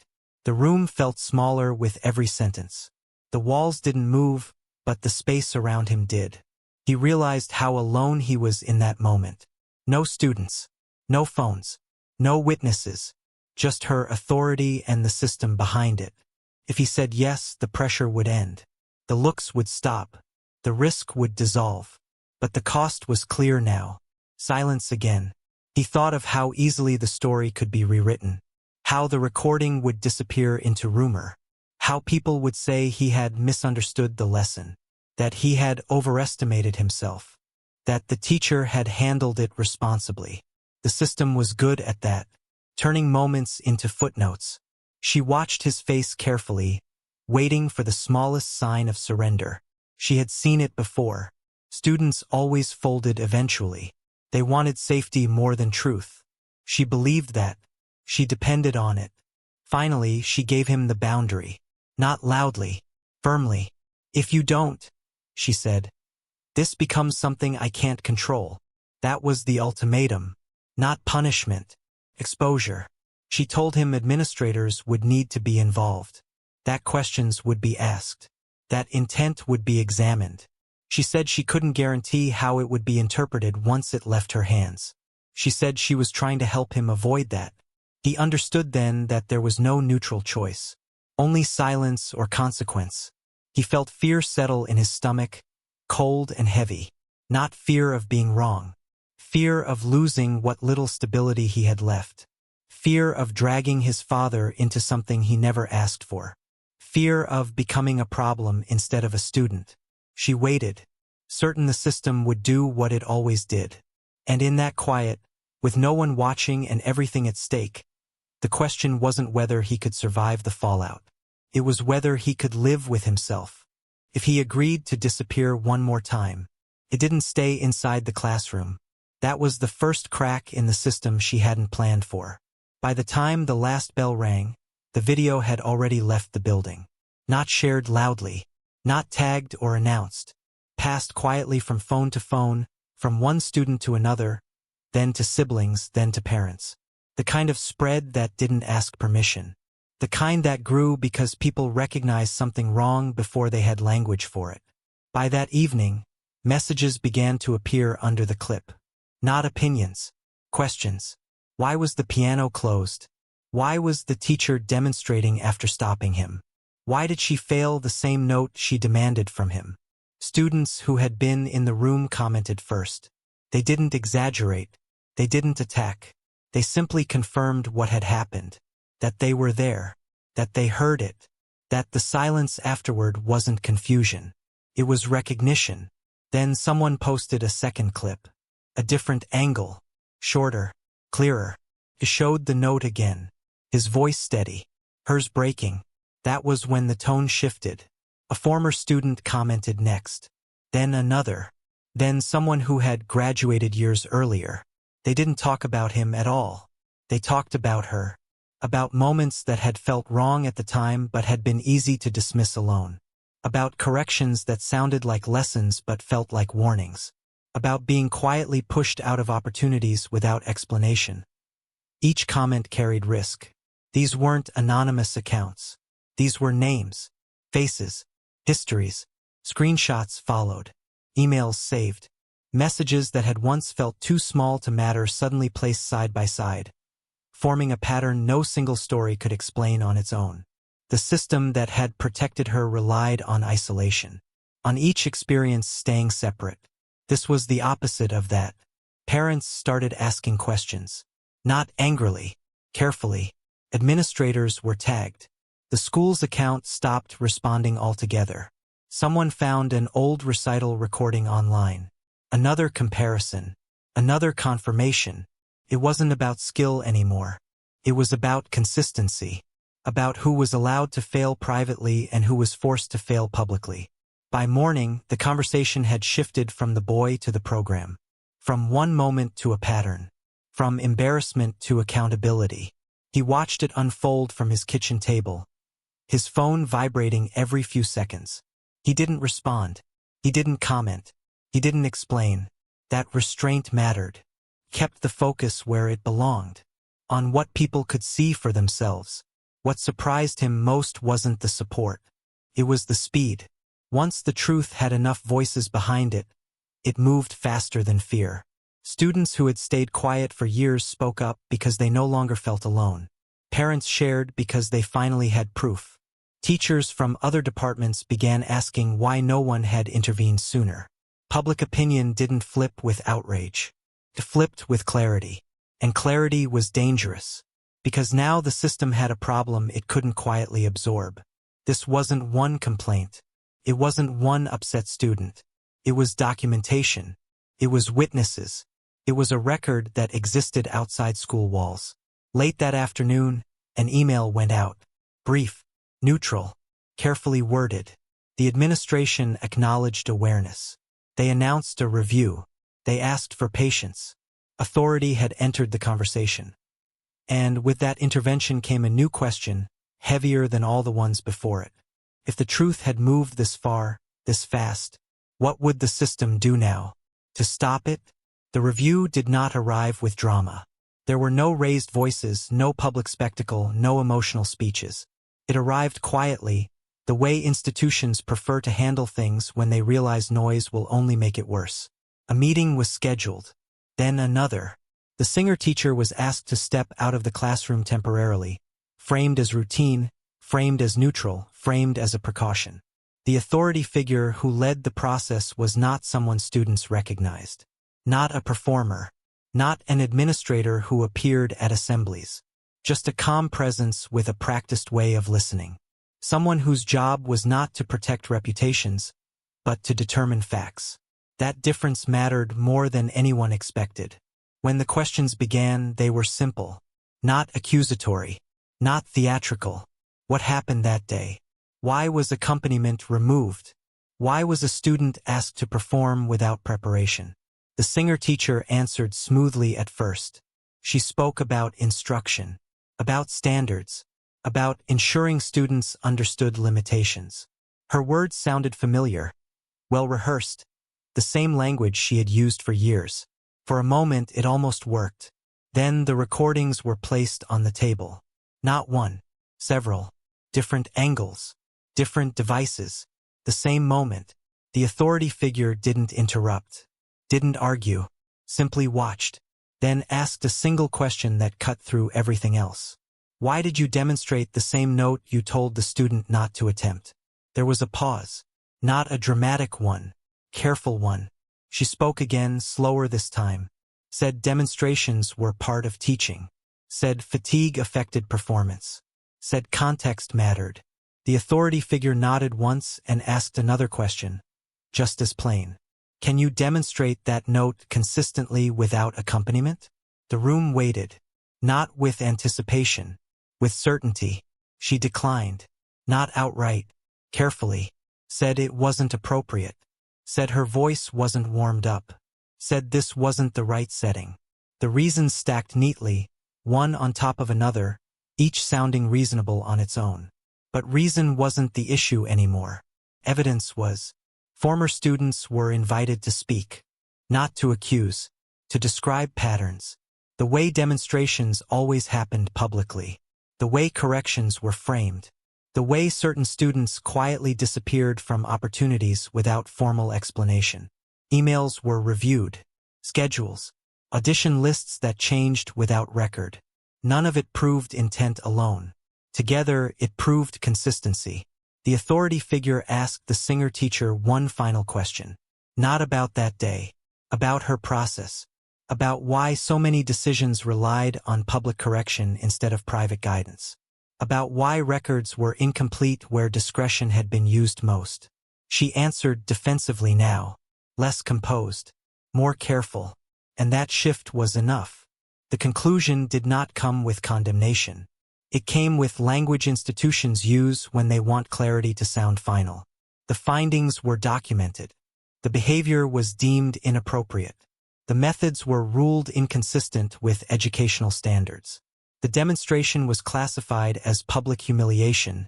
The room felt smaller with every sentence. The walls didn't move, but the space around him did. He realized how alone he was in that moment. No students. No phones. No witnesses. Just her authority and the system behind it. If he said yes, the pressure would end. The looks would stop. The risk would dissolve. But the cost was clear now. Silence again. He thought of how easily the story could be rewritten. How the recording would disappear into rumor. How people would say he had misunderstood the lesson. That he had overestimated himself. That the teacher had handled it responsibly. The system was good at that. turning moments into footnotes. She watched his face carefully, waiting for the smallest sign of surrender. She had seen it before. Students always folded eventually. They wanted safety more than truth. She believed that. She depended on it. Finally, she gave him the boundary. Not loudly, firmly. "If you don't," she said, "this becomes something I can't control." That was the ultimatum. Not punishment. Exposure. She told him administrators would need to be involved. That questions would be asked. That intent would be examined. She said she couldn't guarantee how it would be interpreted once it left her hands. She said she was trying to help him avoid that. He understood then that there was no neutral choice. Only silence or consequence. He felt fear settle in his stomach, cold and heavy. Not fear of being wrong. Fear of losing what little stability he had left. Fear of dragging his father into something he never asked for. Fear of becoming a problem instead of a student. She waited, certain the system would do what it always did. And in that quiet, with no one watching and everything at stake, the question wasn't whether he could survive the fallout. It was whether he could live with himself. If he agreed to disappear one more time, it didn't stay inside the classroom. That was the first crack in the system she hadn't planned for. By the time the last bell rang, the video had already left the building. Not shared loudly, not tagged or announced. Passed quietly from phone to phone, from one student to another, then to siblings, then to parents. The kind of spread that didn't ask permission. The kind that grew because people recognized something wrong before they had language for it. By that evening, messages began to appear under the clip. Not opinions. Questions. Why was the piano closed? Why was the teacher demonstrating after stopping him? Why did she fail the same note she demanded from him? Students who had been in the room commented first. They didn't exaggerate. They didn't attack. They simply confirmed what had happened. That they were there. That they heard it. That the silence afterward wasn't confusion. It was recognition. Then someone posted a second clip. A different angle. Shorter. Clearer. It showed the note again. His voice steady. Hers breaking. That was when the tone shifted. A former student commented next. Then another. Then someone who had graduated years earlier. They didn't talk about him at all. They talked about her. About moments that had felt wrong at the time but had been easy to dismiss alone. About corrections that sounded like lessons but felt like warnings. About being quietly pushed out of opportunities without explanation. Each comment carried risk. These weren't anonymous accounts. These were names, faces, histories. Screenshots followed. Emails saved. Messages that had once felt too small to matter suddenly placed side by side, forming a pattern no single story could explain on its own. The system that had protected her relied on isolation, on each experience staying separate. This was the opposite of that. Parents started asking questions. Not angrily, carefully. Administrators were tagged. The school's account stopped responding altogether. Someone found an old recital recording online. Another comparison. Another confirmation. It wasn't about skill anymore. It was about consistency. About who was allowed to fail privately and who was forced to fail publicly. By morning, the conversation had shifted from the boy to the program. From one moment to a pattern. From embarrassment to accountability. He watched it unfold from his kitchen table. His phone vibrating every few seconds. He didn't respond. He didn't comment. He didn't explain. That restraint mattered. Kept the focus where it belonged. On what people could see for themselves. What surprised him most wasn't the support. It was the speed. Once the truth had enough voices behind it, it moved faster than fear. Students who had stayed quiet for years spoke up because they no longer felt alone. Parents shared because they finally had proof. Teachers from other departments began asking why no one had intervened sooner. Public opinion didn't flip with outrage. It flipped with clarity. And clarity was dangerous. Because now the system had a problem it couldn't quietly absorb. This wasn't one complaint. It wasn't one upset student. It was documentation. It was witnesses. It was a record that existed outside school walls. Late that afternoon, an email went out. Brief, neutral, carefully worded. The administration acknowledged awareness. They announced a review. They asked for patience. Authority had entered the conversation. And with that intervention came a new question, heavier than all the ones before it. If the truth had moved this far, this fast, what would the system do now? To stop it? The review did not arrive with drama. There were no raised voices, no public spectacle, no emotional speeches. It arrived quietly, the way institutions prefer to handle things when they realize noise will only make it worse. A meeting was scheduled. Then another. The Singer teacher was asked to step out of the classroom temporarily, framed as routine, framed as neutral, framed as a precaution. The authority figure who led the process was not someone students recognized. Not a performer. Not an administrator who appeared at assemblies. Just a calm presence with a practiced way of listening. Someone whose job was not to protect reputations, but to determine facts. That difference mattered more than anyone expected. When the questions began, they were simple. Not accusatory. Not theatrical. What happened that day? Why was accompaniment removed? Why was a student asked to perform without preparation? The Singer teacher answered smoothly at first. She spoke about instruction, about standards, about ensuring students understood limitations. Her words sounded familiar, well-rehearsed, the same language she had used for years. For a moment, it almost worked. Then the recordings were placed on the table. Not one, several, different angles, different devices. The same moment, the authority figure didn't interrupt, didn't argue, simply watched, then asked a single question that cut through everything else. Why did you demonstrate the same note you told the student not to attempt? There was a pause. Not a dramatic one, careful one. She spoke again, slower this time. Said demonstrations were part of teaching. Said fatigue affected performance. Said context mattered. The authority figure nodded once and asked another question, just as plain. Can you demonstrate that note consistently without accompaniment? The room waited. Not with anticipation, with certainty. She declined. Not outright, carefully. Said it wasn't appropriate. Said her voice wasn't warmed up. Said this wasn't the right setting. The reasons stacked neatly, one on top of another, each sounding reasonable on its own. But reason wasn't the issue anymore. Evidence was. Former students were invited to speak. Not to accuse, to describe patterns. The way demonstrations always happened publicly. The way corrections were framed. The way certain students quietly disappeared from opportunities without formal explanation. Emails were reviewed. Schedules. Audition lists that changed without record. None of it proved intent alone. Together, it proved consistency. The authority figure asked the Singer teacher one final question. Not about that day. About her process. About why so many decisions relied on public correction instead of private guidance. About why records were incomplete where discretion had been used most. She answered defensively now, less composed, more careful, and that shift was enough. The conclusion did not come with condemnation. It came with language institutions use when they want clarity to sound final. The findings were documented. The behavior was deemed inappropriate. The methods were ruled inconsistent with educational standards. The demonstration was classified as public humiliation,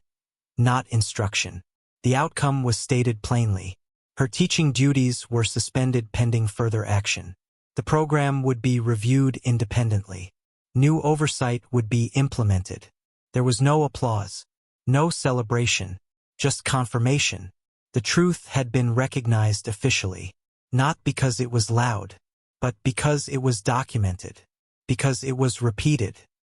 not instruction. The outcome was stated plainly. Her teaching duties were suspended pending further action. The program would be reviewed independently. New oversight would be implemented. There was no applause, no celebration, just confirmation. The truth had been recognized officially, not because it was loud, but because it was documented, because it was repeated,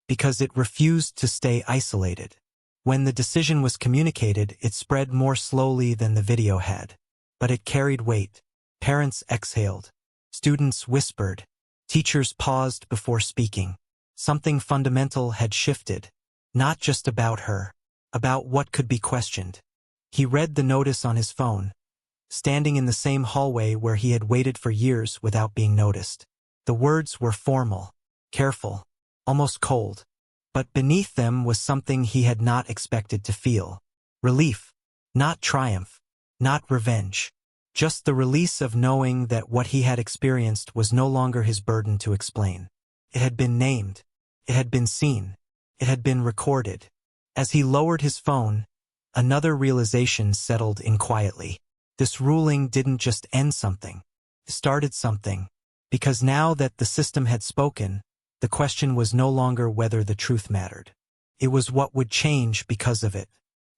because it refused to stay isolated. When the decision was communicated, it spread more slowly than the video had. But it carried weight. Parents exhaled. Students whispered. Teachers paused before speaking. Something fundamental had shifted. Not just about her. About what could be questioned. He read the notice on his phone, standing in the same hallway where he had waited for years without being noticed. The words were formal, careful, almost cold. But beneath them was something he had not expected to feel. Relief. Not triumph. Not revenge. Just the release of knowing that what he had experienced was no longer his burden to explain. It had been named. It had been seen. It had been recorded. As he lowered his phone, another realization settled in quietly. This ruling didn't just end something. It started something. Because now that the system had spoken, the question was no longer whether the truth mattered. It was what would change because of it.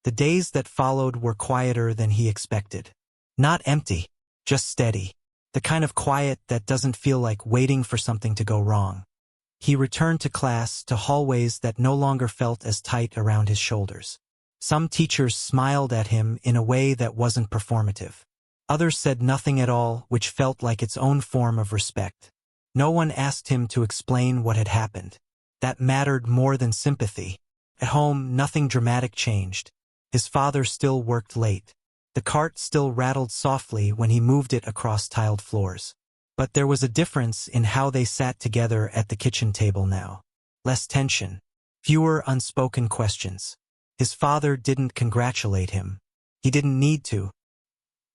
The days that followed were quieter than he expected. Not empty, just steady. The kind of quiet that doesn't feel like waiting for something to go wrong. He returned to class, to hallways that no longer felt as tight around his shoulders. Some teachers smiled at him in a way that wasn't performative. Others said nothing at all, which felt like its own form of respect. No one asked him to explain what had happened. That mattered more than sympathy. At home, nothing dramatic changed. His father still worked late. The cart still rattled softly when he moved it across tiled floors. But there was a difference in how they sat together at the kitchen table now. Less tension. Fewer unspoken questions. His father didn't congratulate him. He didn't need to.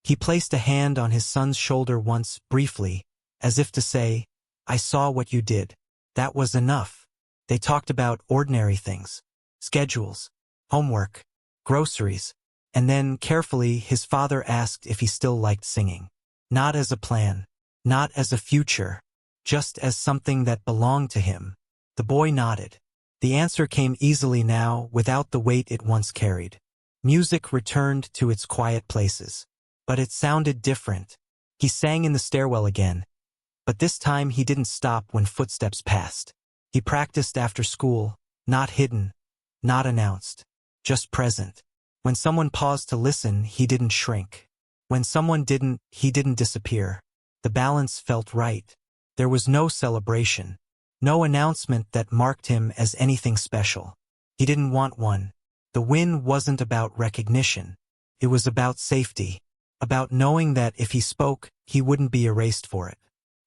He placed a hand on his son's shoulder once, briefly, as if to say, "I saw what you did." That was enough. They talked about ordinary things. Schedules. Homework. Groceries. And then, carefully, his father asked if he still liked singing. Not as a plan. Not as a future. Just as something that belonged to him. The boy nodded. The answer came easily now, without the weight it once carried. Music returned to its quiet places. But it sounded different. He sang in the stairwell again. But this time he didn't stop when footsteps passed. He practiced after school, not hidden, not announced, just present. When someone paused to listen, he didn't shrink. When someone didn't, he didn't disappear. The balance felt right. There was no celebration, no announcement that marked him as anything special. He didn't want one. The win wasn't about recognition. It was about safety, about knowing that if he spoke, he wouldn't be erased for it.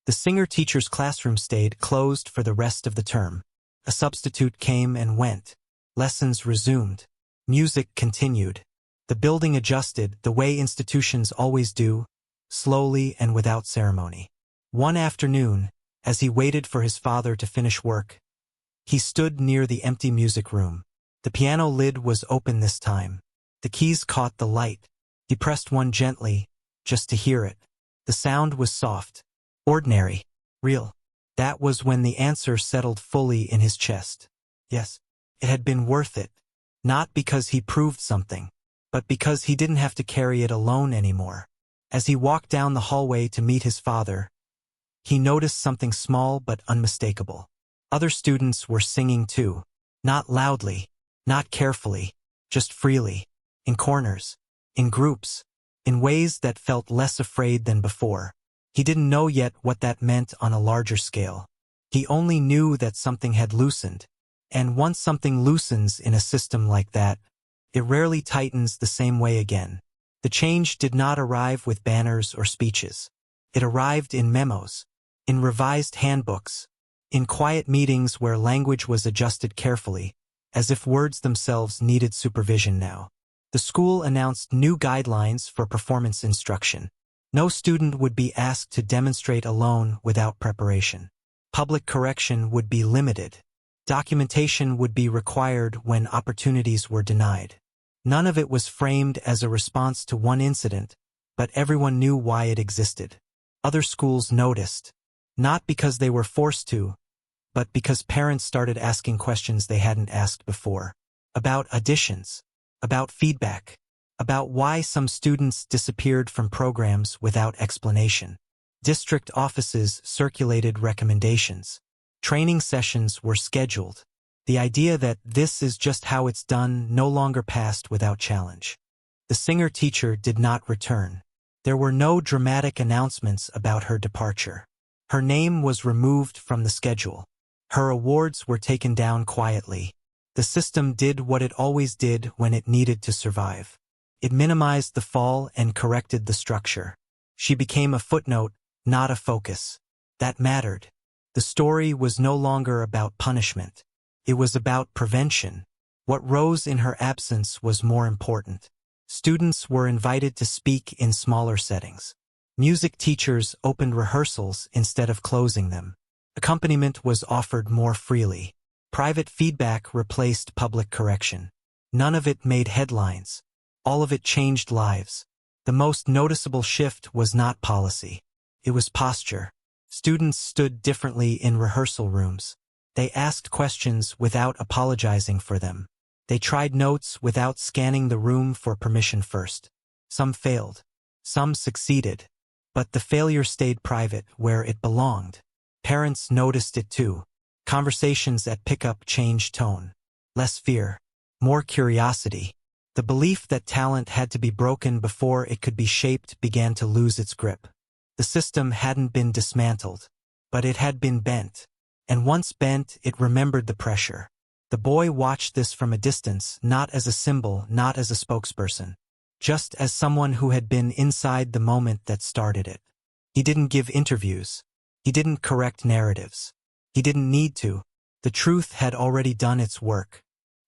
The singer-teacher's classroom stayed closed for the rest of the term. A substitute came and went. Lessons resumed. Music continued. The building adjusted, the way institutions always do, slowly and without ceremony. One afternoon, as he waited for his father to finish work, he stood near the empty music room. The piano lid was open this time. The keys caught the light. He pressed one gently, just to hear it. The sound was soft. Ordinary. Real. That was when the answer settled fully in his chest. Yes, it had been worth it. Not because he proved something, but because he didn't have to carry it alone anymore. As he walked down the hallway to meet his father, he noticed something small but unmistakable. Other students were singing too. Not loudly, not carefully, just freely. In corners, in groups, in ways that felt less afraid than before. He didn't know yet what that meant on a larger scale. He only knew that something had loosened. And once something loosens in a system like that, it rarely tightens the same way again. The change did not arrive with banners or speeches. It arrived in memos, in revised handbooks, in quiet meetings where language was adjusted carefully, as if words themselves needed supervision now. The school announced new guidelines for performance instruction. No student would be asked to demonstrate alone without preparation. Public correction would be limited. Documentation would be required when opportunities were denied. None of it was framed as a response to one incident, but everyone knew why it existed. Other schools noticed, not because they were forced to, but because parents started asking questions they hadn't asked before. About auditions, about feedback, about why some students disappeared from programs without explanation. District offices circulated recommendations. Training sessions were scheduled. The idea that this is just how it's done no longer passed without challenge. The singer-teacher did not return. There were no dramatic announcements about her departure. Her name was removed from the schedule. Her awards were taken down quietly. The system did what it always did when it needed to survive. It minimized the fall and corrected the structure. She became a footnote, not a focus. That mattered. The story was no longer about punishment. It was about prevention. What rose in her absence was more important. Students were invited to speak in smaller settings. Music teachers opened rehearsals instead of closing them. Accompaniment was offered more freely. Private feedback replaced public correction. None of it made headlines. All of it changed lives. The most noticeable shift was not policy. It was posture. Students stood differently in rehearsal rooms. They asked questions without apologizing for them. They tried notes without scanning the room for permission first. Some failed. Some succeeded. But the failure stayed private where it belonged. Parents noticed it too. Conversations at pickup changed tone. Less fear. More curiosity. The belief that talent had to be broken before it could be shaped began to lose its grip. The system hadn't been dismantled, but it had been bent. And once bent, it remembered the pressure. The boy watched this from a distance, not as a symbol, not as a spokesperson, just as someone who had been inside the moment that started it. He didn't give interviews. He didn't correct narratives. He didn't need to. The truth had already done its work.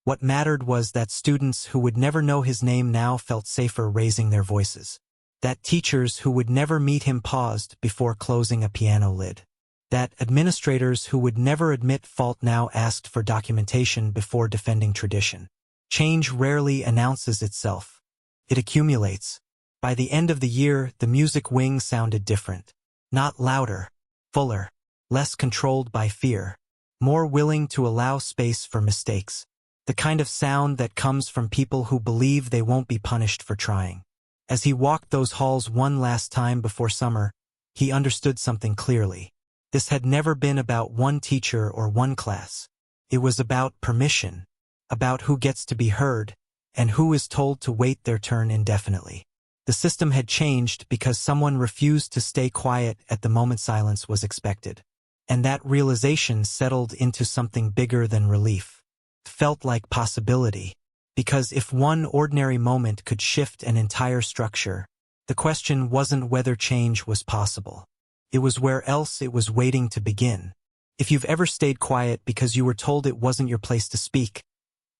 What mattered was that students who would never know his name now felt safer raising their voices. That teachers who would never meet him paused before closing a piano lid. That administrators who would never admit fault now asked for documentation before defending tradition. Change rarely announces itself. It accumulates. By the end of the year, the music wing sounded different. Not louder, fuller, less controlled by fear, more willing to allow space for mistakes. The kind of sound that comes from people who believe they won't be punished for trying. As he walked those halls one last time before summer, he understood something clearly. This had never been about one teacher or one class. It was about permission, about who gets to be heard, and who is told to wait their turn indefinitely. The system had changed because someone refused to stay quiet at the moment silence was expected. And that realization settled into something bigger than relief. It felt like possibility. Because if one ordinary moment could shift an entire structure, the question wasn't whether change was possible. It was where else it was waiting to begin. If you've ever stayed quiet because you were told it wasn't your place to speak,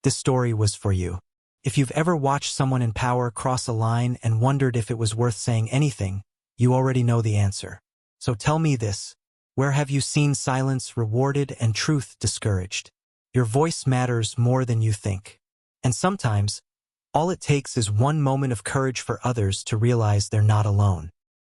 this story was for you. If you've ever watched someone in power cross a line and wondered if it was worth saying anything, you already know the answer. So tell me this. Where have you seen silence rewarded and truth discouraged? Your voice matters more than you think. And sometimes, all it takes is one moment of courage for others to realize they're not alone.